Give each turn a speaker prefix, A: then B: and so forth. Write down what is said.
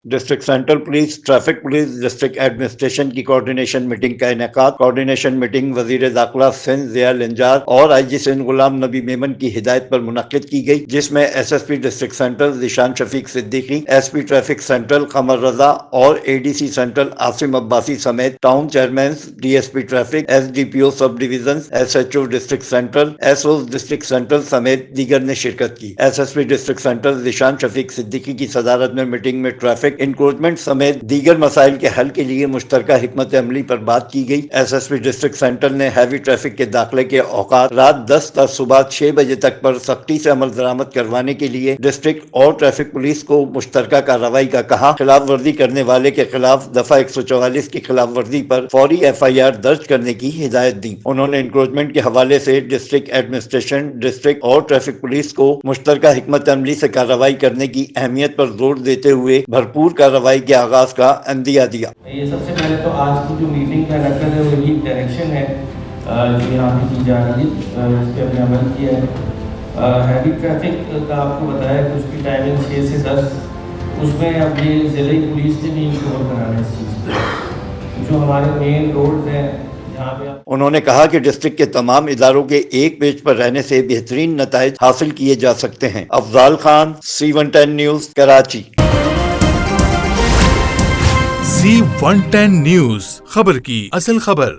A: District central police, traffic police, district administration کی coordination meeting کا انعقاد۔ کوارڈینیشن میٹنگ وزیر داخلہ سندھ ضیاء الانجار اور آئی جی سندھ غلام نبی میمن کی ہدایت پر منعقد کی گئی، جس میں S S P district central Zeeshan Shafiq Siddiqui, S P traffic central Qamar Raza اور A D C central Asim Abbasi سمیت town chairmen, D S P traffic, S D P O sub divisions, S H O district central, SOs district central سمیت دیگر نے شرکت کی۔ S S P district central Zeeshan Shafiq Siddiqui کی صدارت میں میٹنگ میں ٹریفک انکروچمنٹ سمیت دیگر مسائل کے حل کے لیے مشترکہ حکمت عملی پر بات کی گئی۔ S S P district central نے ہیوی ٹریفک کے داخلے کے اوقات رات 10 تا صبح 6 بجے تک پر سختی سے عمل درآمد کروانے کے لیے ڈسٹرکٹ اور ٹریفک پولیس کو مشترکہ کارروائی کا کہا۔ خلاف ورزی کرنے والے کے خلاف دفعہ 144 کی خلاف ورزی پر فوری ایف آئی آر درج کرنے کی ہدایت دی۔ انہوں نے انکروچمنٹ کے حوالے سے ڈسٹرکٹ ایڈمنسٹریشن، ڈسٹرکٹ اور ٹریفک پولیس کو مشترکہ حکمت عملی سے کارروائی کرنے کی اہمیت پر زور دیتے ہوئے بھرپور کارروائی کے آغاز کا عندیہ دیا۔
B: یہ سب سے پہلے تو آج کی جو میٹنگ کا نقل ہے وہی ڈائریکشن ہے جو یہاں پہ کی جا رہی ہے، اس پہ ہم نے عمل کیا ہے۔ ہیوی ٹریفک کا آپ کو بتایا کہ اس کی ٹائمنگ 6 سے 10، اس میں اب یہ ضلعی پولیس نے بھی انشور کرانا ہے اس چیز کو، جو ہمارے مین روڈز ہیں جہاں پہ
A: انہوں نے کہا کہ ڈسٹرکٹ کے تمام اداروں کے ایک پیج پر رہنے سے بہترین نتائج حاصل کیے جا سکتے ہیں۔ Afzal Khan, C110 news, Karachi.
C: C110 news, خبر کی اصل خبر۔